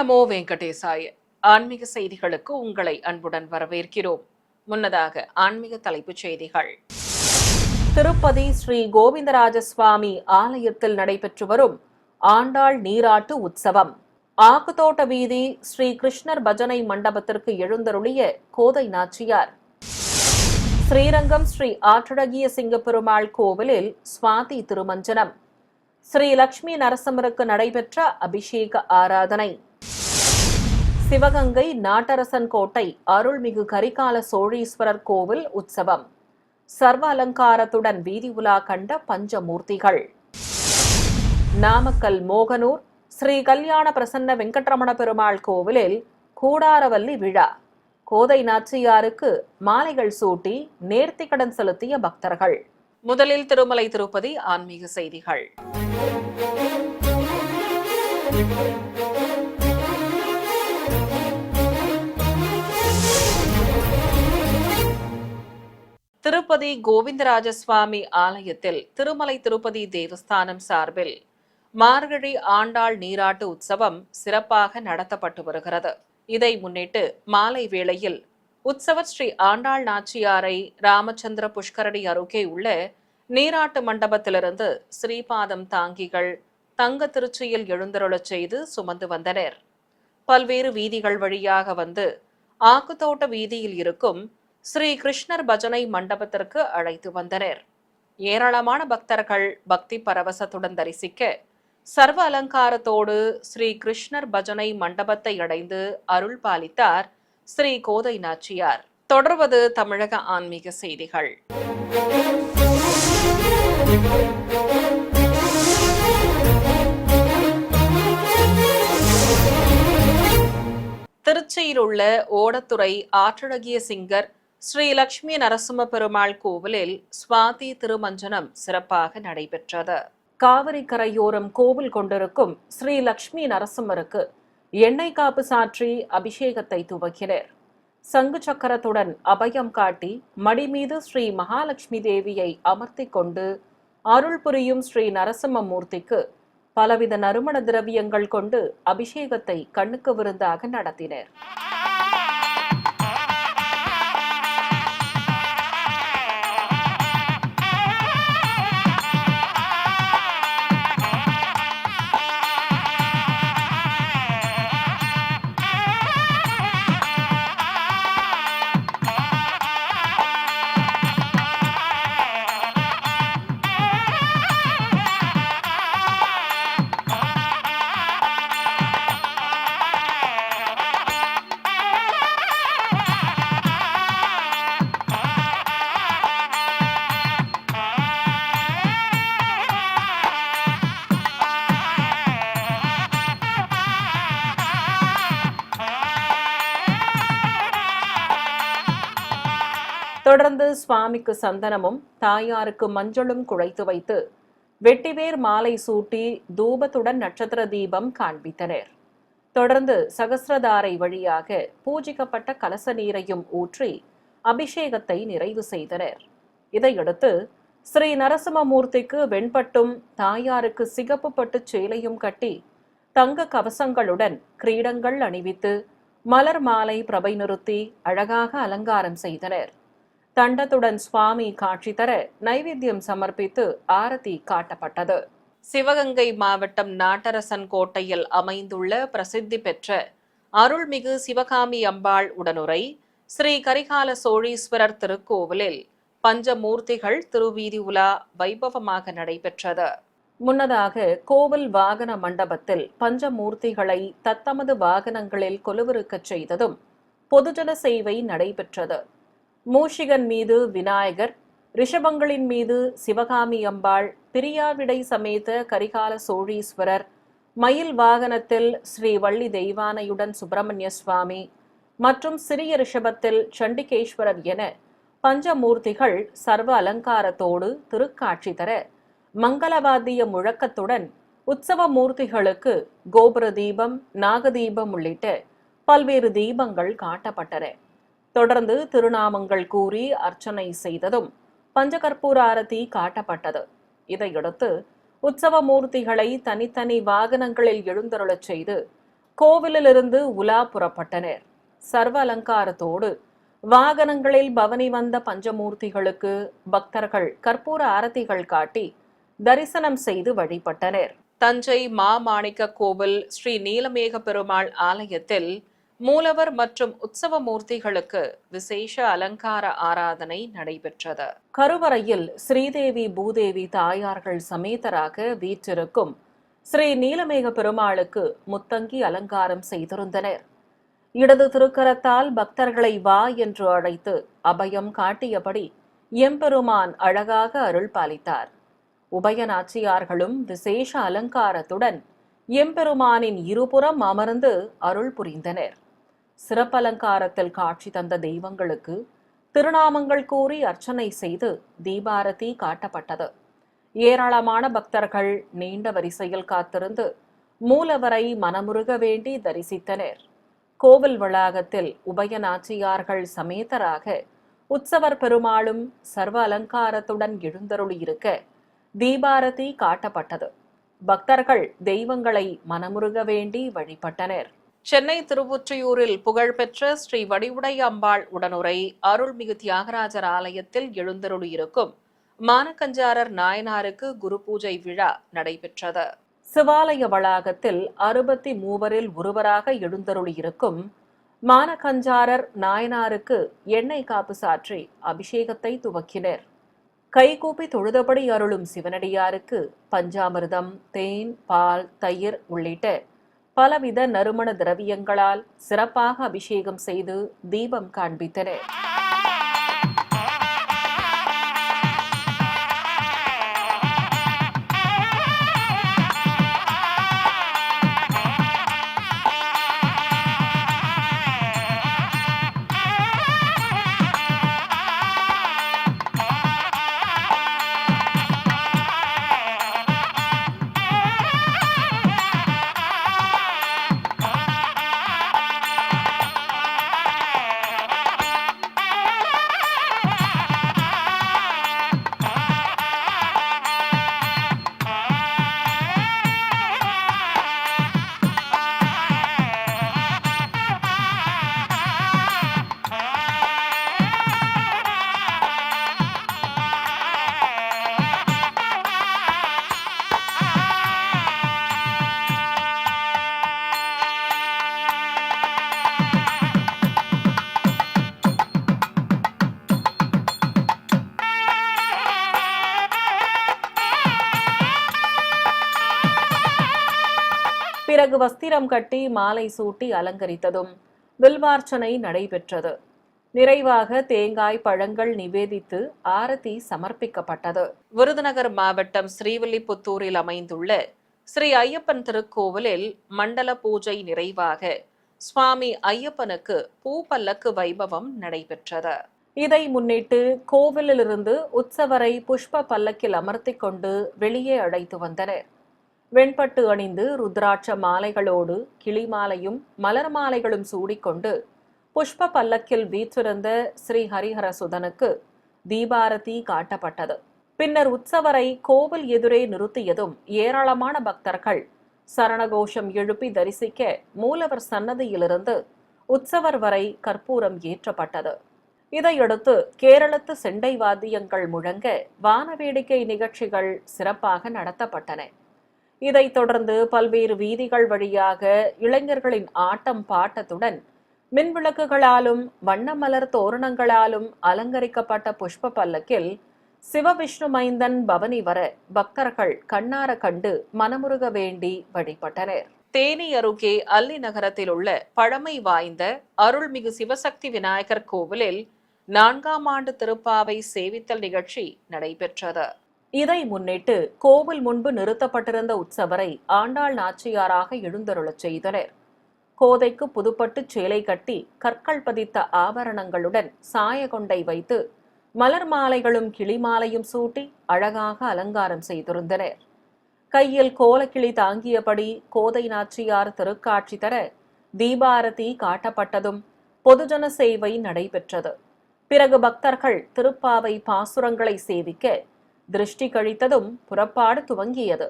நமோ வெங்கடேசாய. ஆன்மீக செய்திகளுக்கு உங்களை அன்புடன் வரவேற்கிறோம். முன்னதாக ஆன்மீக தலைப்புச் செய்திகள். திருப்பதி ஸ்ரீ கோவிந்தராஜ சுவாமி ஆலயத்தில் நடைபெற்று வரும் ஆண்டாள் நீராட்டு உற்சவம். ஆக்குத்தோட்ட வீதி ஸ்ரீ கிருஷ்ணர் பஜனை மண்டபத்திற்கு எழுந்தருளிய கோதை நாச்சியார். ஸ்ரீரங்கம் ஸ்ரீ ஆற்றழகிய சிங்கப்பெருமாள் கோவிலில் சுவாதி திருமஞ்சனம். ஸ்ரீ லட்சுமி நரசிம்மருக்கு நடைபெற்ற அபிஷேக ஆராதனை. சிவகங்கை நாட்டரசன் கோட்டை அருள்மிகு கரிகால சோழீஸ்வரர் கோவில் உற்சவம். சர்வ அலங்காரத்துடன் வீதி உலா கண்ட பஞ்சமூர்த்திகள். நாமக்கல் மோகனூர் ஸ்ரீ கல்யாண பிரசன்ன வெங்கட்ரமண பெருமாள் கோவிலில் கூடாரவல்லி விழா. கோதை நாச்சியாருக்கு மாலைகள் சூட்டி நேர்த்திக்கடன் செலுத்திய பக்தர்கள். முதலில் திருமலை திருப்பதி ஆன்மீக செய்திகள். திருப்பதி கோவிந்தராஜ சுவாமி ஆலயத்தில் திருமலை திருப்பதி தேவஸ்தானம் சார்பில் மார்கழி ஆண்டாள் நீராட்டு உற்சவம் சிறப்பாக நடத்தப்பட்டு வருகிறது. இதை முன்னிட்டு மாலை வேளையில் உற்சவர் ஸ்ரீ ஆண்டாள் நாச்சியாரை ராமச்சந்திர புஷ்கரணி அருகே உள்ள நீராட்டு மண்டபத்திலிருந்து ஸ்ரீபாதம் தாங்கிகள் தங்க திருச்சியில் எழுந்தருளச் செய்து சுமந்து வந்தனர். பல்வேறு வீதிகள் வழியாக வந்து ஆக்குத்தோட்ட வீதியில் இருக்கும் ஸ்ரீ கிருஷ்ணர் பஜனை மண்டபத்திற்கு அழைத்து வந்தனர். ஏராளமான பக்தர்கள் பக்தி பரவசத்துடன் தரிசிக்க சர்வ அலங்காரத்தோடு ஸ்ரீ கிருஷ்ணர் பஜனை மண்டபத்தை அடைந்து அருள் பாலித்தார் ஸ்ரீ கோதை நாச்சியார். தொடர்வது தமிழக ஆன்மீக செய்திகள். திருச்சியில் உள்ள ஓடத்துறை ஆற்றழகிய சிங்கர் ஸ்ரீ லட்சுமி நரசிம்ம பெருமாள் கோவிலில் சுவாதி திருமஞ்சனம் சிறப்பாக நடைபெற்றது. காவிரி கரையோரம் கோவில் கொண்டிருக்கும் ஸ்ரீ லட்சுமி நரசிம்மருக்கு எண்ணெய் காப்பு சாற்றி அபிஷேகத்தை துவக்கினர். சங்கு சக்கரத்துடன் அபயம் காட்டி மடி மீது ஸ்ரீ மகாலட்சுமி தேவியை அமர்த்தி கொண்டு அருள் புரியும் ஸ்ரீ நரசிம்ம மூர்த்திக்கு பலவித நறுமண திரவியங்கள் கொண்டு அபிஷேகத்தை கண்ணுக்கு விருந்தாக நடத்தினர். தொடர்ந்து சுவாமிக்கு சந்தனமும் தாயாருக்கு மஞ்சளும் குழைத்து வைத்து வெட்டிவேர் மாலை சூட்டி தூபத்துடன் நட்சத்திர தீபம் காண்பித்தனர். தொடர்ந்து சகஸ்ரதாரை வழியாக பூஜிக்கப்பட்ட கலச நீரையும் ஊற்றி அபிஷேகத்தை நிறைவு செய்தனர். இதையடுத்து ஸ்ரீ நரசிம்மமூர்த்திக்கு வெண்பட்டும் தாயாருக்கு சிகப்பு பட்டு சேலையும் கட்டி தங்க கவசங்களுடன் கிரீடங்கள் அணிவித்து மலர் மாலை பிரபை நிறுத்தி அழகாக அலங்காரம் செய்தனர். தண்டத்துடன் சுவாமி காட்சி தர நைவேத்தியம் சமர்ப்பித்து ஆரத்தி காட்டப்பட்டது. சிவகங்கை மாவட்டம் நாட்டரசன் கோட்டையில் அமைந்துள்ள பிரசித்தி பெற்ற அருள்மிகு சிவகாமி அம்பாள் உடனுரை ஸ்ரீ கரிகால சோழீஸ்வரர் திருக்கோவிலில் பஞ்சமூர்த்திகள் திருவீதி உலா வைபவமாக நடைபெற்றது. முன்னதாக கோவில் வாகன மண்டபத்தில் பஞ்சமூர்த்திகளை தத்தமது வாகனங்களில் கொலுவிருக்கச் செய்ததும் பொதுஜன சேவை நடைபெற்றது. மூஷிகன் மீது விநாயகர், ரிஷபங்களின் மீது சிவகாமி அம்பாள், பிரியாவிடை சமேத கரிகால சோழீஸ்வரர், மயில் வாகனத்தில் ஸ்ரீ வள்ளி தெய்வானையுடன் சுப்பிரமணிய சுவாமி மற்றும் சிறிய ரிஷபத்தில் சண்டிகேஸ்வரர் என பஞ்சமூர்த்திகள் சர்வ அலங்காரத்தோடு திருக்காட்சி தர மங்களவாத்திய முழக்கத்துடன் உற்சவ மூர்த்திகளுக்கு கோபுர தீபம், நாகதீபம் உள்ளிட்ட பல்வேறு தீபங்கள் காட்டப்பட்டன. தொடர்ந்து திருநாமங்கள் கூறி அர்ச்சனை செய்ததும் பஞ்சகற்பூர ஆரத்தி காட்டப்பட்டது. இதையடுத்து உற்சவ மூர்த்திகளை தனித்தனி வாகனங்களில் எழுந்தருளச் செய்து கோவிலிலிருந்து உலா புறப்பட்டனர். சர்வ அலங்காரத்தோடு வாகனங்களில் பவனி வந்த பஞ்சமூர்த்திகளுக்கு பக்தர்கள் கற்பூர ஆரத்திகள் காட்டி தரிசனம் செய்து வழிபட்டனர். தஞ்சை மாமாணிக்க கோவில் ஸ்ரீ நீலமேக பெருமாள் ஆலயத்தில் மூலவர் மற்றும் உற்சவ மூர்த்திகளுக்கு விசேஷ அலங்கார ஆராதனை நடைபெற்றது. கருவறையில் ஸ்ரீதேவி பூதேவி தாயார்கள் சமேதராக வீற்றிருக்கும் ஸ்ரீ நீலமேக பெருமாளுக்கு முத்தங்கி அலங்காரம் செய்திருந்தனர். இடது திருக்கரத்தால் பக்தர்களை வா என்று அழைத்து அபயம் காட்டியபடி எம்பெருமான் அழகாக அருள் பாலித்தார். உபயநாச்சியார்களும் விசேஷ அலங்காரத்துடன் எம்பெருமானின் இருபுறம் அமர்ந்து அருள் புரிந்தனர். சிறப்பலங்காரத்தில் காட்சி தந்த தெய்வங்களுக்கு திருநாமங்கள் கூறி அர்ச்சனை செய்து தீபாரதி காட்டப்பட்டது. ஏராளமான பக்தர்கள் நீண்ட வரிசையில் காத்திருந்து மூலவரை மனமுருக வேண்டி தரிசித்தனர். கோவில் வளாகத்தில் உபயநாச்சியார்கள் சமேதராக உற்சவர் பெருமாளும் சர்வ அலங்காரத்துடன் எழுந்தருளியிருக்க தீபாரதி காட்டப்பட்டது. பக்தர்கள் தெய்வங்களை மனமுருக வேண்டி வழிபட்டனர். சென்னை திருவொற்றியூரில் புகழ்பெற்ற ஸ்ரீ வடிவுடை அம்பாள் உடனுரை அருள்மிகு தியாகராஜர் ஆலயத்தில் எழுந்தருளியிருக்கும் மானக்கஞ்சாரர் நாயனாருக்கு குரு பூஜை விழா நடைபெற்றது. சிவாலய வளாகத்தில் 63 ஒருவராக எழுந்தருளியிருக்கும் மானக்கஞ்சாரர் நாயனாருக்கு எண்ணெய் காப்பு சாற்றி அபிஷேகத்தை துவக்கினர். கைகூப்பி தொழுதபடி அருளும் சிவனடியாருக்கு பஞ்சாமிர்தம், தேன், பால், தயிர் உள்ளிட்ட பலவித நறுமண திரவியங்களால் சிறப்பாக அபிஷேகம் செய்து தீபம் காண்பித்தனர். பிறகு வஸ்திரம் கட்டி மாலை சூட்டி அலங்கரித்ததும் வில்வார்ச்சனை நடைபெற்றது. நிறைவாக தேங்காய், பழங்கள் நிவேதித்து ஆரத்தி சமர்ப்பிக்கப்பட்டது. விருதுநகர் மாவட்டம் ஸ்ரீவில்லிபுத்தூரில் அமைந்துள்ள ஸ்ரீ ஐயப்பன் திருக்கோவிலில் மண்டல பூஜை நிறைவாக சுவாமி ஐயப்பனுக்கு பூ பல்லக்கு வைபவம் நடைபெற்றது. இதை முன்னிட்டு கோவிலிலிருந்து உற்சவரை புஷ்ப பல்லக்கில் அமர்த்தி கொண்டு வெளியே அழைத்து வந்தனர். வெண்பட்டு அணிந்து ருத்ராட்ச மாலைகளோடு கிளிமாலையும் மலர் மாலைகளும் சூடிக்கொண்டு புஷ்ப பல்லக்கில் வீற்றிருந்த ஸ்ரீ ஹரிஹரசுதனுக்கு தீபாரதி காட்டப்பட்டது. பின்னர் உற்சவரை கோவில் எதிரே நிறுத்தியதும் ஏராளமான பக்தர்கள் சரணகோஷம் எழுப்பி தரிசிக்க மூலவர் சன்னதியிலிருந்து உற்சவர் வரை கற்பூரம் ஏற்றப்பட்டது. இதையடுத்து கேரளத்து செண்டை வாத்தியங்கள் முழங்க வானவேடிக்கை நிகழ்ச்சிகள் சிறப்பாக நடத்தப்பட்டன. இதைத் தொடர்ந்து பல்வேறு வீதிகள் வழியாக இளைஞர்களின் ஆட்டம் பாட்டத்துடன் மின்விளக்குகளாலும் வண்ணமலர் தோரணங்களாலும் அலங்கரிக்கப்பட்ட புஷ்ப பல்லக்கில் சிவவிஷ்ணு மைந்தன் பவனி வர பக்தர்கள் கண்ணார கண்டு மனமுருக வேண்டி வழிபட்டனர். தேனி அருகே அல்லி நகரத்தில் உள்ள பழமை வாய்ந்த அருள்மிகு சிவசக்தி விநாயகர் கோவிலில் 4ஆம் ஆண்டு திருப்பாவை சேவித்தல் நிகழ்ச்சி நடைபெற்றது. இதை முன்னிட்டு கோவில் முன்பு நிறுத்தப்பட்டிருந்த உற்சவரை ஆண்டாள் நாச்சியாராக எழுந்தருளச் செய்தனர். கோதைக்கு புதுப்பட்டு சேலை கட்டி கற்கள் பதித்த ஆபரணங்களுடன் சாயகொண்டை வைத்து மலர் மாலைகளும் கிளிமாலையும் சூட்டி அழகாக அலங்காரம் செய்திருந்தனர். கையில் கோலக்கிளி தாங்கியபடி கோதை நாச்சியார் திருக்காட்சி தர தீபாரதி காட்டப்பட்டதும் பொதுஜன சேவை நடைபெற்றது. பிறகு பக்தர்கள் திருப்பாவை பாசுரங்களை சேவிக்க திருஷ்டி கழித்ததும் புறப்பாடு துவங்கியது.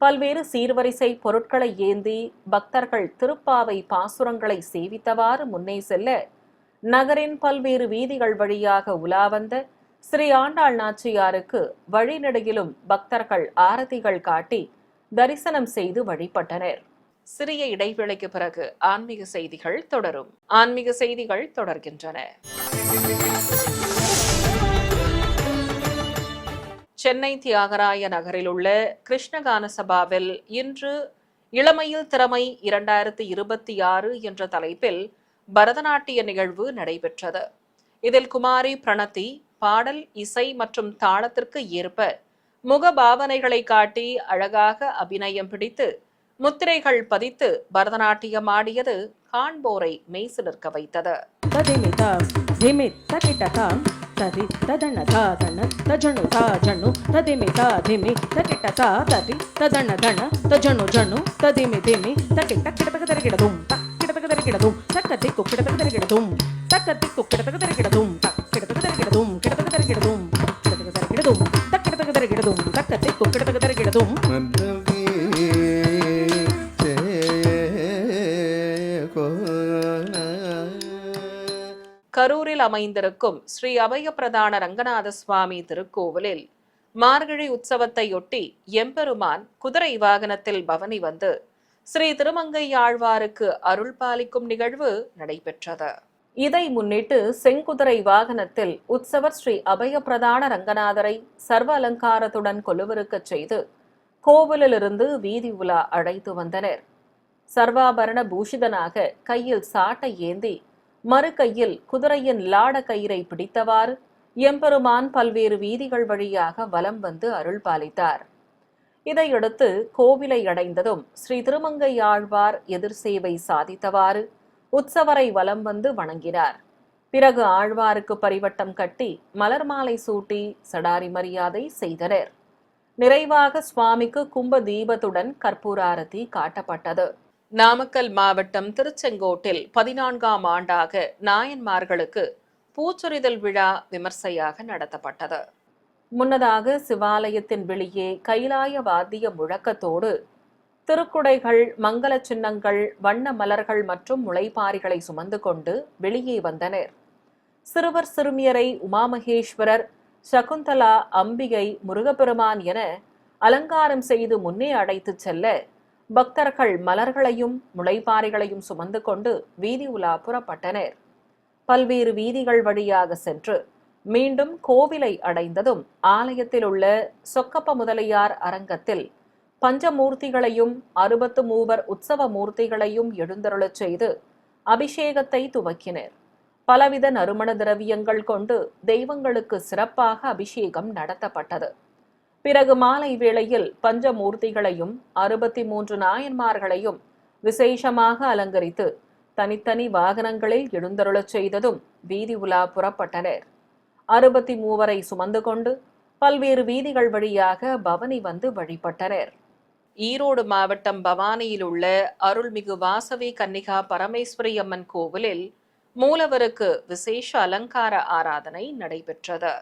பல்வேறு சீர்வரிசை பொருட்களை ஏந்தி பக்தர்கள் திருப்பாவை பாசுரங்களை சேவித்தவாறு முன்னே செல்ல நகரின் பல்வேறு வீதிகள் வழியாக உலா வந்த ஸ்ரீ ஆண்டாள் நாச்சியாருக்கு வழிநெடுகிலும் பக்தர்கள் ஆரத்திகள் காட்டி தரிசனம் செய்து வழிபட்டனர். சிறிய இடைவேளைக்கு பிறகு ஆன்மீக செய்திகள் தொடரும். ஆன்மீக செய்திகள் தொடர்கின்றன. சென்னை தியாகராய நகரில் உள்ள கிருஷ்ணகான சபாவில் இன்று இளமையில் திறமை 2026 என்ற தலைப்பில் பரதநாட்டிய நிகழ்வு நடைபெற்றது. இதில் குமாரி பிரணதி பாடல், இசை மற்றும் தாளத்திற்கு ஏற்ப முக பாவனைகளை காட்டி அழகாக அபிநயம் பிடித்து முத்திரைகள் பதித்து பரதநாட்டியம் ஆடியது காண்போரை மெய்சிலிர்க்க வைத்தது. ததி ததன தாதன தஜனு தாஜனு ததிமி தாதிமி தகிட்ட தாததி ததன தன தஜனு ஜனு ததிமி திமி தகிட்ட கிடதக தரகிடதும் கிடதக தரகிடதும் தக்கதி குக்கிடதக தரகிடதும் தக்கதி குக்கிடதக தரகிடதும் கிடதக தரகிடதும் கிடதக தரகிடதும் கிடதக தரகிடதும் தக்கிடதக தரகிடதும் தக்கதி குக்கிடதக தரகிடதும் கரூரில் அமைந்திருக்கும் ஸ்ரீ அபயப்பிரதான ரங்கநாத சுவாமி திருக்கோவிலில் மார்கழி உற்சவத்தையொட்டி எம்பெருமான் குதிரை வாகனத்தில் பவனி வந்து ஸ்ரீ திருமங்கை ஆழ்வாருக்கு அருள் பாலிக்கும் நிகழ்வு நடைபெற்றது. இதை முன்னிட்டு செங்குதிரை வாகனத்தில் உற்சவர் ஸ்ரீ அபயப்பிரதான ரங்கநாதரை சர்வ அலங்காரத்துடன் கொலுவிருக்கச் செய்து கோவிலிலிருந்து வீதி உலா அழைத்து வந்தனர். சர்வாபரண பூஷிதனாக கையில் சாட்டை ஏந்தி மறு கையில் குதிரையின் லாட கயிறை பிடித்தவாறு எம்பெருமான் பல்வேறு வீதிகள் வழியாக வலம் வந்து அருள் பாலித்தார். இதையடுத்து கோவிலை அடைந்ததும் ஸ்ரீ திருமங்கை ஆழ்வார் எதிர் சேவை சாதித்தவாறு உற்சவரை வலம் வந்து வணங்கினார். பிறகு ஆழ்வாருக்கு பரிவட்டம் கட்டி மலர் மாலை சூட்டி சடாரி மரியாதை செய்தனர். நிறைவாக சுவாமிக்கு கும்ப தீபத்துடன் கற்பூராரதி காட்டப்பட்டது. நாமக்கல் மாவட்டம் திருச்செங்கோட்டில் 14ஆம் ஆண்டாக நாயன்மார்களுக்கு பூச்சொரிதல் விழா விமர்சையாக நடத்தப்பட்டது. முன்னதாக சிவாலயத்தின் வெளியே கைலாய வாத்திய முழக்கத்தோடு திருக்குடைகள், மங்கள சின்னங்கள், வண்ண மலர்கள் மற்றும் முளைப்பாரிகளை சுமந்து கொண்டு வெளியே வந்தனர். சிறுவர் சிறுமியரை உமாமகேஸ்வரர், சகுந்தலா, அம்பிகை, முருகப்பெருமான் என அலங்காரம் செய்து முன்னே அழைத்துச் செல்ல பக்தர்கள் மலர்களையும் முளைப்பாரிகளையும் சுமந்து கொண்டு வீதி உலா புறப்பட்டனர். பல்வேறு வீதிகள் வழியாக சென்று மீண்டும் கோவிலை அடைந்ததும் ஆலயத்தில் உள்ள சொக்கப்ப முதலியார் அரங்கத்தில் பஞ்சமூர்த்திகளையும் 63 உற்சவ மூர்த்திகளையும் எழுந்தருளச் செய்து அபிஷேகத்தை துவக்கினர். பலவித நறுமண திரவியங்கள் கொண்டு தெய்வங்களுக்கு சிறப்பாக அபிஷேகம் நடத்தப்பட்டது. பிறகு மாலை வேளையில் பஞ்சமூர்த்திகளையும் 63 நாயன்மார்களையும் விசேஷமாக அலங்கரித்து தனித்தனி வாகனங்களில் எழுந்தருளச் செய்ததும் வீதி உலா புறப்பட்டனர். 63 சுமந்து கொண்டு பல்வேறு வீதிகள் வழியாக பவனி வந்து வழிபட்டனர். ஈரோடு மாவட்டம் பவானியில் உள்ள அருள்மிகு வாசவி கன்னிகா பரமேஸ்வரி அம்மன் கோவிலில் மூலவருக்கு விசேஷ அலங்கார ஆராதனை நடைபெற்றது.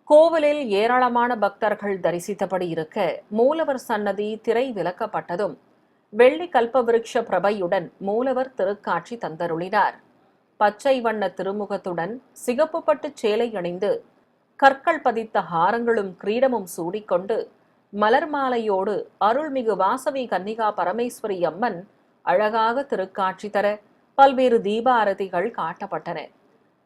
கோவிலில் ஏராளமான பக்தர்கள் தரிசித்தபடி இருக்க மூலவர் சன்னதி திரை விலக்கப்பட்டதும் வெள்ளி கல்பவிருட்ச பிரபையுடன் மூலவர் திருக்காட்சி தந்தருளினார். பச்சை வண்ண திருமுகத்துடன் சிகப்பு பட்டு சேலை அணிந்து கற்கள் பதித்த ஹாரங்களும் கிரீடமும் சூடிக்கொண்டு மலர் மாலையோடு அருள்மிகு வாசவி கன்னிகா பரமேஸ்வரி அம்மன் அழகாக திருக்காட்சி தர பல்வேறு தீபாரதிகள் காட்டப்பட்டன.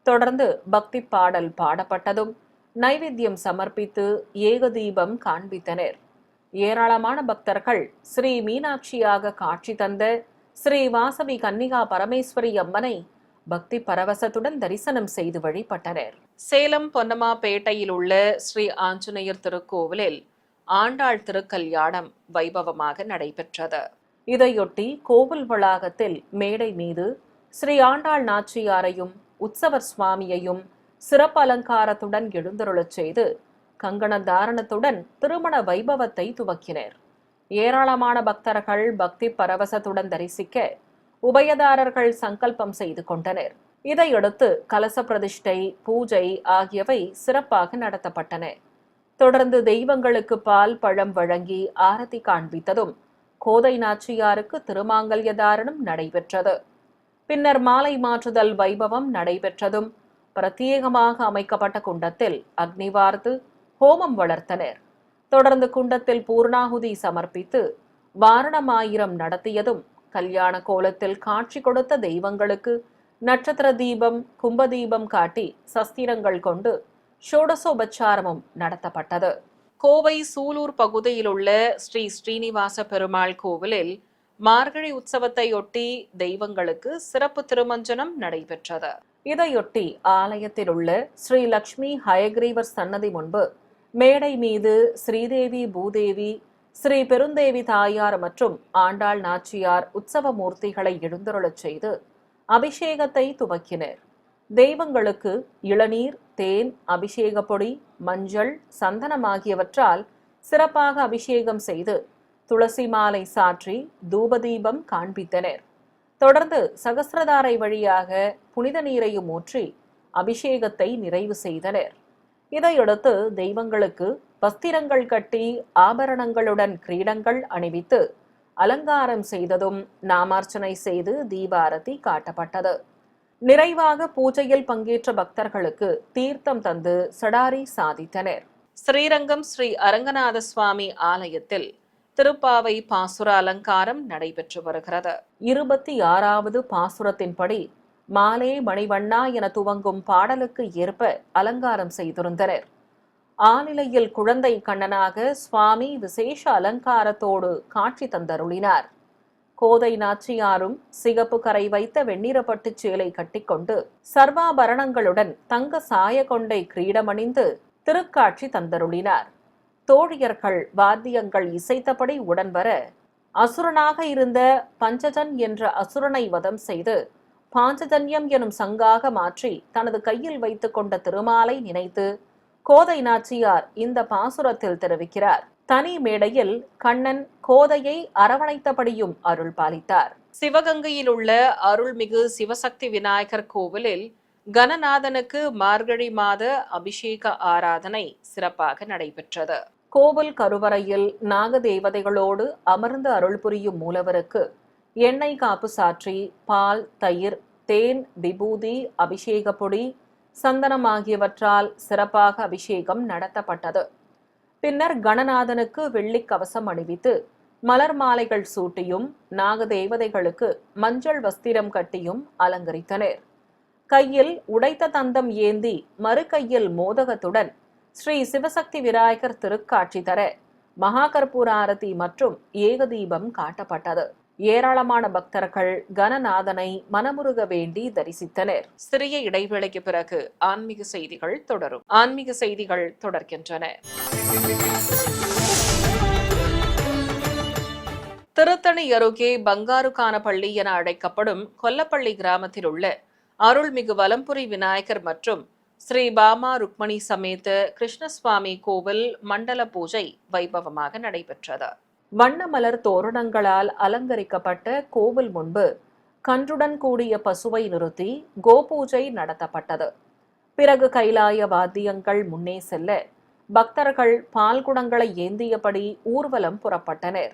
தொடர்ந்து பக்தி பாடல் பாடப்பட்டதும் நைவேத்தியம் சமர்ப்பித்து ஏக தீபம் காண்பித்தனர். ஏராளமான பக்தர்கள் ஸ்ரீ மீனாட்சியாக காட்சி தந்த ஸ்ரீ வாசவி கன்னிகா பரமேஸ்வரி அம்மனை பக்தி பரவசத்துடன் தரிசனம் செய்து வழிபட்டனர். சேலம் பொன்னமாப்பேட்டையில் உள்ள ஸ்ரீ ஆஞ்சநேயர் திருக்கோவிலில் ஆண்டாள் திருக்கல்யாணம் வைபவமாக நடைபெற்றது. இதையொட்டி கோவில் வளாகத்தில் மேடை மீது ஸ்ரீ ஆண்டாள் நாச்சியாரையும் உற்சவர் சுவாமியையும் சிறப்பு அலங்காரத்துடன் எழுந்தருளச் செய்து கங்கண தாரணத்துடன் திருமண வைபவத்தை துவக்கினர். ஏராளமான பக்தர்கள் பக்தி பரவசத்துடன் தரிசிக்க உபயதாரர்கள் சங்கல்பம் செய்து கொண்டனர். இதையடுத்து கலச பிரதிஷ்டை, பூஜை ஆகியவை சிறப்பாக நடத்தப்பட்டன. தொடர்ந்து தெய்வங்களுக்கு பால் பழம் வழங்கி ஆரத்தி காண்பித்ததும் கோதை நாச்சியாருக்கு திருமாங்கல்ய தாரணம் நடைபெற்றது. பின்னர் மாலை மாற்றுதல் வைபவம் நடைபெற்றதும் பிரத்யேகமாக அமைக்கப்பட்ட குண்டத்தில் அக்னி வார்த்து ஹோமம் வளர்த்தனர். தொடர்ந்து குண்டத்தில் பூர்ணாகுதி சமர்ப்பித்து வாரணமாயிரம் நடத்தியதும் கல்யாண கோலத்தில் காட்சி கொடுத்த தெய்வங்களுக்கு நட்சத்திர தீபம், கும்பதீபம் காட்டி சஸ்திரங்கள் கொண்டு ஷோடசோபச்சாரமும் நடத்தப்பட்டது. கோவை சூலூர் பகுதியில் உள்ள ஸ்ரீ ஸ்ரீனிவாச பெருமாள் கோவிலில் மார்கழி உற்சவத்தையொட்டி தெய்வங்களுக்கு சிறப்பு திருமஞ்சனம் நடைபெற்றது. இதையொட்டி ஆலயத்தில் உள்ள ஸ்ரீ லக்ஷ்மி ஹயக்ரீவர் சன்னதி முன்பு மேடை மீது ஸ்ரீதேவி, பூதேவி, ஸ்ரீ பெருந்தேவி தாயார் மற்றும் ஆண்டாள் நாச்சியார் உற்சவ மூர்த்திகளை எழுந்தருளச் செய்து அபிஷேகத்தை துவக்கினர். தெய்வங்களுக்கு இளநீர், தேன், அபிஷேக பொடி, மஞ்சள், சந்தனம் ஆகியவற்றால் சிறப்பாக அபிஷேகம் செய்து துளசி மாலை சாற்றி தூபதீபம் காண்பித்தனர். தொடர்ந்து சகஸ்ரதாரை வழியாக புனித நீரையும் ஊற்றி அபிஷேகத்தை நிறைவு செய்தனர். இதையடுத்து தெய்வங்களுக்கு வஸ்திரங்கள் கட்டி ஆபரணங்களுடன் கிரீடங்கள் அணிவித்து அலங்காரம் செய்ததும் நாமார்ச்சனை செய்து தீபாரதி காட்டப்பட்டது. நிறைவாக பூஜையில் பங்கேற்ற பக்தர்களுக்கு தீர்த்தம் தந்து சடாரி சாதித்தனர். ஸ்ரீரங்கம் ஸ்ரீ அரங்கநாத சுவாமி ஆலயத்தில் திருப்பாவை பாசுர அலங்காரம் நடைபெற்று வருகிறது. 26வது பாசுரத்தின்படி மாலே மணிவண்ணா என துவங்கும் பாடலுக்கு ஏற்ப அலங்காரம் செய்திருந்தனர். ஆலிலையில் குழந்தை கண்ணனாக சுவாமி விசேஷ அலங்காரத்தோடு காட்சி தந்தருளினார். கோதை நாச்சியாரும் சிகப்பு கரை வைத்த வெண்ணிறப்பட்டு சேலை கட்டிக்கொண்டு சர்வாபரணங்களுடன் தங்க சாய கொண்டை கிரீடமணிந்து திருக்காட்சி தந்தருளினார். தோழியர்கள் வாத்தியங்கள் இசைத்தபடி உடன் வர அசுரனாக இருந்த பஞ்சஜன் என்ற அசுரனை வதம் செய்து பாஞ்சஜன்யம் எனும் சங்காக மாற்றி தனது கையில் வைத்துக் கொண்ட திருமாலை நினைத்து கோதை நாச்சியார் இந்த பாசுரத்தில் தெரிவிக்கிறார். தனி மேடையில் கண்ணன் கோதையை அரவணைத்தபடியும் அருள் பாலித்தார். சிவகங்கையில் உள்ள அருள்மிகு சிவசக்தி விநாயகர் கோவிலில் கணநாதனுக்கு மார்கழி மாத அபிஷேக ஆராதனை சிறப்பாக நடைபெற்றது. கோவில் கருவறையில் நாகதேவதைகளோடு அமர்ந்து அருள் புரியும் மூலவருக்கு எண்ணெய் காப்பு சாற்றி பால், தயிர், தேன், விபூதி, அபிஷேக பொடி, சந்தனம் ஆகியவற்றால் சிறப்பாக அபிஷேகம் நடத்தப்பட்டது. பின்னர் கணநாதனுக்கு வெள்ளி கவசம் அணிவித்து மலர் மாலைகள் சூட்டியும் நாகதேவதைகளுக்கு மஞ்சள் வஸ்திரம் கட்டியும் அலங்கரித்தனர். கையில் உடைத்த தந்தம் ஏந்தி மறு கையில் மோதகத்துடன் ஸ்ரீ சிவசக்தி விநாயகர் திருக்காட்சி தர மகாகற்பூர ஆரத்தி மற்றும் ஏகதீபம் காட்டப்பட்டது. ஏராளமான பக்தர்கள் கணநாதனை மனமுருக வேண்டி தரிசித்தனர். சிறிய இடைவேளைக்கு பிறகு ஆன்மீக செய்திகள் தொடரும். ஆன்மீக செய்திகள் தொடர்கின்றன. திருத்தணி அருகே பங்காருக்கானப்பள்ளி என அழைக்கப்படும் கொல்லப்பள்ளி கிராமத்தில் உள்ள அருள்மிகு வலம்புரி விநாயகர் மற்றும் ஸ்ரீ பாமா ருக்மணி சமேத கிருஷ்ணசுவாமி கோவில் மண்டல பூஜை வைபவமாக நடைபெற்றது. வண்ண மலர் தோரணங்களால் அலங்கரிக்கப்பட்ட கோவில் முன்பு கன்றுடன் கூடிய பசுவை நிறுத்தி கோபூஜை நடத்தப்பட்டது. பிறகு கைலாய வாத்தியங்கள் முன்னே செல்ல பக்தர்கள் பால் குடங்களை ஏந்தியபடி ஊர்வலம் புறப்பட்டனர்.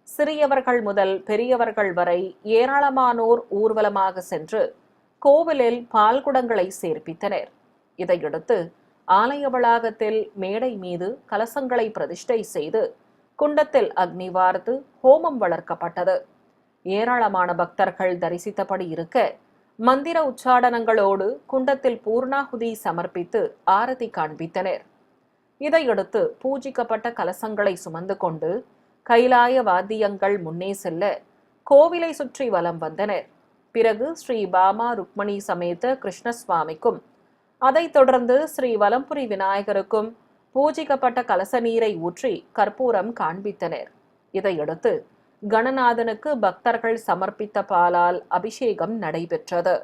சிறியவர்கள் முதல் பெரியவர்கள் வரை ஏராளமானோர் ஊர்வலமாக சென்று கோவிலில் பால் குடங்களை சேர்ப்பித்தனர். இதையடுத்து ஆலய வளாகத்தில் மேடை மீது கலசங்களை பிரதிஷ்டை செய்து குண்டத்தில் அக்னி வார்த்து ஹோமம் வளர்க்கப்பட்டது. ஏராளமான பக்தர்கள் தரிசித்தபடி இருக்க மந்திர உச்சாடனங்களோடு குண்டத்தில் பூர்ணாகுதி சமர்ப்பித்து ஆரதி காண்பித்தனர். இதையடுத்து பூஜிக்கப்பட்ட கலசங்களை சுமந்து கொண்டு கைலாய வாத்தியங்கள் முன்னே செல்ல கோவிலை சுற்றி வலம் வந்தனர். பிறகு ஸ்ரீ பாமா ருக்மணி சமேத கிருஷ்ணசுவாமிக்கும் அதைத் தொடர்ந்து ஸ்ரீ வலம்புரி விநாயகருக்கும் பூஜிக்கப்பட்ட கலச நீரை ஊற்றி கற்பூரம் காண்பித்தனர். இதையடுத்து கணநாதனுக்கு பக்தர்கள் சமர்ப்பித்த பாலால் அபிஷேகம் நடைபெற்றது.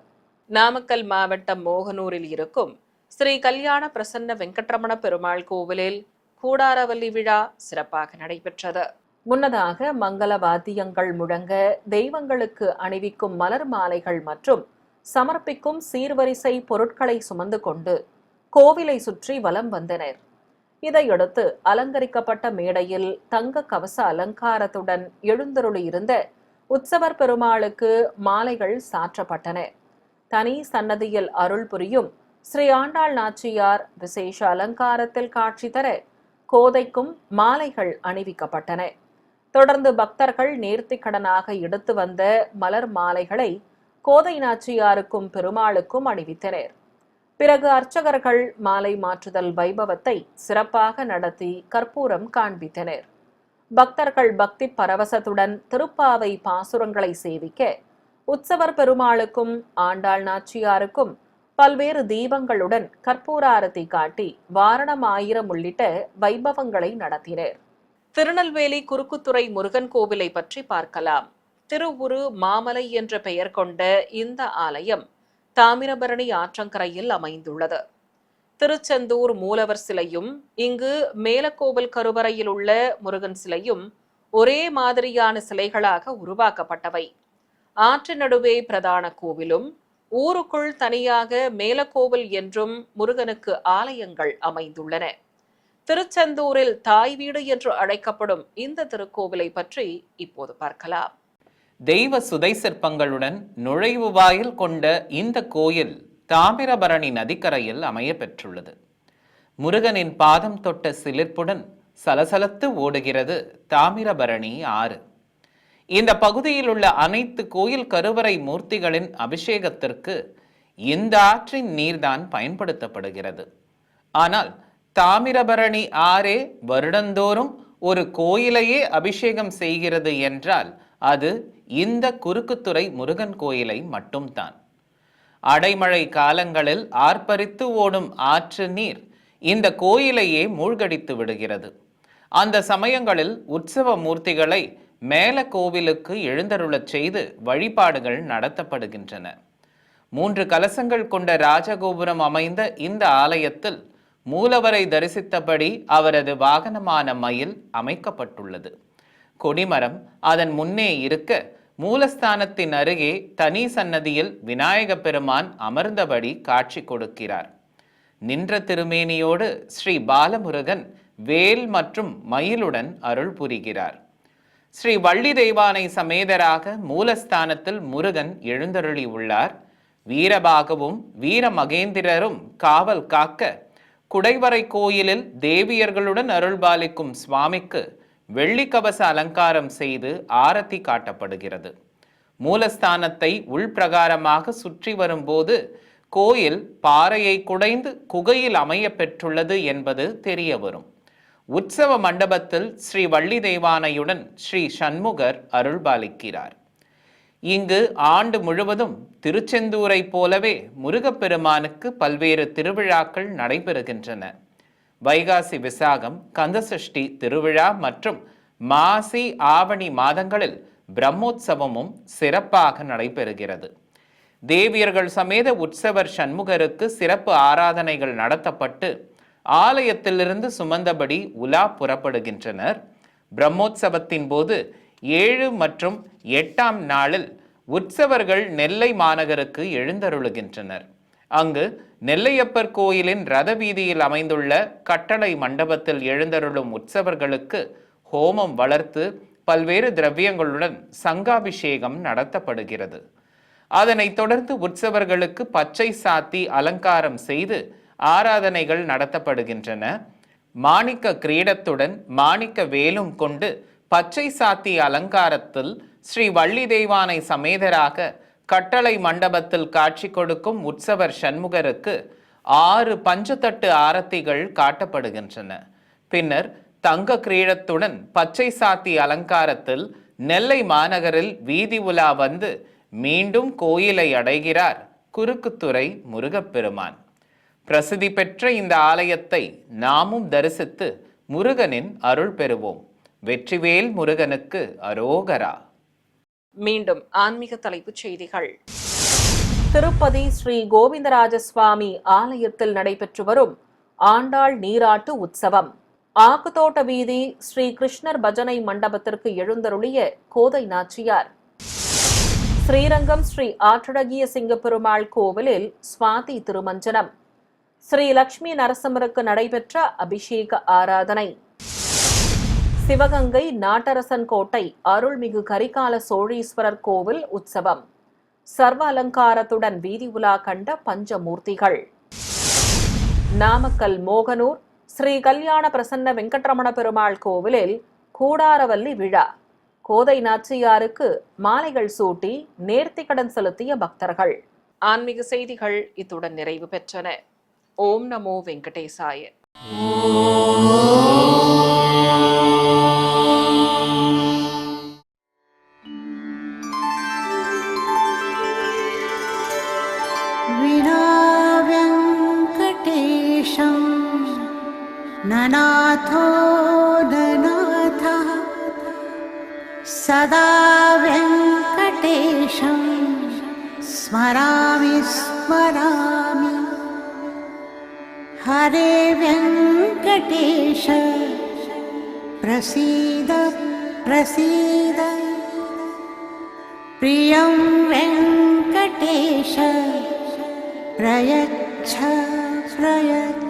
நாமக்கல் மாவட்டம் மோகனூரில் இருக்கும் ஸ்ரீ கல்யாண பிரசன்ன வெங்கட்ரமண பெருமாள் கோவிலில் கூடாரவல்லி விழா சிறப்பாக நடைபெற்றது. முன்னதாக மங்கள வாத்தியங்கள் முழங்க தெய்வங்களுக்கு அணிவிக்கும் மலர் மாலைகள் மற்றும் சமர்ப்பிக்கும் சீர்வரிசை பொருட்களை சுமந்து கொண்டு கோவிலை சுற்றி வலம் வந்தனர். இதையடுத்து அலங்கரிக்கப்பட்ட மேடையில் தங்க கவச அலங்காரத்துடன் எழுந்தருளியிருந்த உற்சவர் பெருமாளுக்கு மாலைகள் சாற்றப்பட்டன. தனி சன்னதியில் அருள் புரியும் ஸ்ரீ ஆண்டாள் நாச்சியார் விசேஷ அலங்காரத்தில் காட்சி தர கோதைக்கும் மாலைகள் அணிவிக்கப்பட்டன. தொடர்ந்து பக்தர்கள் நேர்த்திக்கடனாக எடுத்து வந்த மலர் மாலைகளை கோதை நாச்சியாருக்கும் பெருமாளுக்கும் அணிவித்தனர். பிறகு அர்ச்சகர்கள் மாலை மாற்றுதல் வைபவத்தை சிறப்பாக நடத்தி கற்பூரம் காண்பித்தனர். பக்தர்கள் பக்தி பரவசத்துடன் திருப்பாவை பாசுரங்களை சேவிக்க உற்சவர் பெருமாளுக்கும் ஆண்டாள் நாச்சியாருக்கும் பல்வேறு தீபங்களுடன் கற்பூர ஆரத்தி காட்டி வாரணம் ஆயிரம் உள்ளிட்ட வைபவங்களை நடத்தினர். திருநெல்வேலி குறுக்குத்துறை முருகன் கோவிலை பற்றி பார்க்கலாம். திருவுரு மாமலை என்ற பெயர் கொண்ட இந்த ஆலயம் தாமிரபரணி ஆற்றங்கரையில் அமைந்துள்ளது. திருச்செந்தூர் மூலவர் சிலையும் இங்கு மேலக்கோவில் கருவறையில் உள்ள முருகன் சிலையும் ஒரே மாதிரியான சிலைகளாக உருவாக்கப்பட்டவை. ஆற்றின் நடுவே பிரதான கோவிலும் ஊருக்குள் தனியாக மேலக்கோவில் என்றும் முருகனுக்கு ஆலயங்கள் அமைந்துள்ளன. திருச்செந்தூரில் தாய் வீடு என்று அழைக்கப்படும் இந்த திருக்கோவிலை பற்றி இப்போது பார்க்கலாம். தெய்வ சுதை சிற்பங்களுடன் நுழைவு வாயில் கொண்ட இந்த கோயில் தாமிரபரணி நதிக்கரையில் அமைய பெற்றுள்ளது. முருகனின் பாதம் தொட்ட சிலிர்ப்புடன் சலசலத்து ஓடுகிறது தாமிரபரணி ஆறு. இந்த பகுதியில் உள்ள அனைத்து கோயில் கருவறை மூர்த்திகளின் அபிஷேகத்திற்கு இந்த ஆற்றின் நீர்தான் பயன்படுத்தப்படுகிறது. ஆனால் தாமிரபரணி ஆறே வருடந்தோறும் ஒரு கோயிலையே அபிஷேகம் செய்கிறது என்றால் அது இந்த குறுக்குத்துறை முருகன் கோயிலை மட்டும்தான். அடைமழை காலங்களில் ஆர்ப்பரித்து ஓடும் ஆற்று நீர் இந்த கோயிலையே மூழ்கடித்து விடுகிறது. அந்த சமயங்களில் உற்சவ மூர்த்திகளை மேல கோவிலுக்கு எழுந்தருளச் செய்து வழிபாடுகள் நடத்தப்படுகின்றன. 3 கலசங்கள் கொண்ட ராஜகோபுரம் அமைந்த இந்த ஆலயத்தில் மூலவரை தரிசித்தபடி அவரது வாகனமான மயில் அமைக்கப்பட்டுள்ளது. கொடிமரம் அதன் முன்னே இருக்க மூலஸ்தானத்தின் அருகே தனி சன்னதியில் விநாயக பெருமான் அமர்ந்தபடி காட்சி கொடுக்கிறார். நின்ற திருமேனியோடு ஸ்ரீ பாலமுருகன் வேல் மற்றும் மயிலுடன் அருள் புரிகிறார். ஸ்ரீ வள்ளி தெய்வானை சமேதராக மூலஸ்தானத்தில் முருகன் எழுந்தருளி உள்ளார். வீரபாகவும் வீரமகேந்திரரும் காவல் காக்க குடைவரை கோயிலில் தேவியர்களுடன் அருள்பாலிக்கும் சுவாமிக்கு வெள்ளிக்கவச அலங்காரம் செய்து ஆரத்தி காட்டப்படுகிறது. மூலஸ்தானத்தை உள்பிரகாரமாக சுற்றி வரும்போது கோயில் பாறையை குடைந்து குகையில் அமைய பெற்றுள்ளது என்பது தெரிய வரும். உற்சவ மண்டபத்தில் ஸ்ரீ வள்ளி தெய்வானையுடன் ஸ்ரீ சண்முகர் அருள்பாலிக்கிறார். இங்கு ஆண்டு முழுவதும் திருச்செந்தூரை போலவே முருகப்பெருமானுக்கு பல்வேறு திருவிழாக்கள் நடைபெறுகின்றன. வைகாசி விசாகம், கந்தசஷ்டி திருவிழா மற்றும் மாசி ஆவணி மாதங்களில் பிரம்மோற்சவமும் சிறப்பாக நடைபெறுகிறது. தேவியர்கள் சமேத உற்சவர் சண்முகருக்கு சிறப்பு ஆராதனைகள் நடத்தப்பட்டு ஆலயத்திலிருந்து சுமந்தபடி உலா புறப்படுகின்றனர். பிரம்மோற்சவத்தின் போது 7 மற்றும் 8ஆம் நாளில் உற்சவர்கள் நெல்லை மாநகருக்கு எழுந்தருளுகின்றனர். அங்கு நெல்லையப்பர் கோயிலின் ரத வீதியில் அமைந்துள்ள கட்டளை மண்டபத்தில் எழுந்தருளும் உற்சவர்களுக்கு ஹோமம் வளர்த்து பல்வேறு திரவியங்களுடன் சங்காபிஷேகம் நடத்தப்படுகிறது. அதனைத் தொடர்ந்து உற்சவர்களுக்கு பச்சை சாத்தி அலங்காரம் செய்து ஆராதனைகள் நடத்தப்படுகின்றன. மாணிக்க கிரீடத்துடன் மாணிக்க வேலும் கொண்டு பச்சை சாத்தி அலங்காரத்தில் ஸ்ரீ வள்ளி தெய்வானை சமேதராக கட்டளை மண்டபத்தில் காட்சி கொடுக்கும் உற்சவர் சண்முகருக்கு 6 பஞ்சத்தட்டு ஆரத்திகள் காட்டப்படுகின்றன. பின்னர் தங்க கிரீடத்துடன் பச்சை சாத்தி அலங்காரத்தில் நெல்லை மாநகரில் வீதி உலா வந்து மீண்டும் கோயிலை அடைகிறார் குறுக்குத்துறை முருகப்பெருமான். பிரசித்தி பெற்ற இந்த ஆலயத்தை நாமும் தரிசித்து முருகனின் அருள் பெறுவோம். வெற்றிவேல் முருகனுக்கு அரோகரா. மீண்டும் ஆன்மீக தலைப்புச் செய்திகள். திருப்பதி ஸ்ரீ கோவிந்தராஜ சுவாமி ஆலயத்தில் நடைபெற்று வரும் ஆண்டாள் நீராட்டு உற்சவம். ஆக்குத்தோட்ட வீதி ஸ்ரீ கிருஷ்ணர் பஜனை மண்டபத்திற்கு எழுந்தருளிய கோதை நாச்சியார். ஸ்ரீரங்கம் ஸ்ரீ ஆற்றழகிய சிங்கப்பெருமாள் கோவிலில் சுவாதி திருமஞ்சனம். ஸ்ரீ லட்சுமி நரசிம்மருக்கு நடைபெற்ற அபிஷேக ஆராதனை. சிவகங்கை நாட்டரசன் கோட்டை அருள்மிகு கரிகால சோழீஸ்வரர் கோவில் உற்சவம். சர்வ அலங்காரத்துடன் வீதி உலா கண்ட பஞ்சமூர்த்திகள். நாமக்கல் மோகனூர் ஸ்ரீ கல்யாண பிரசன்ன வெங்கட்ரமண பெருமாள் கோவிலில் கூடாரவல்லி விழா. கோதை நாச்சியாருக்கு மாலைகள் சூட்டி நேர்த்திக்கடன் செலுத்திய பக்தர்கள். ஆன்மீக செய்திகள் இத்துடன் நிறைவு பெற்றன. ஓம் நமோ வெங்கடேசாய. ननाथो ननाथः सदा वेङ्कटेशं स्मरामि स्मरामि. हरे वेङ्कटेश प्रसीद प्रसीद. प्रियं वेङ्कटेश प्रयच्छ प्रयच्छ.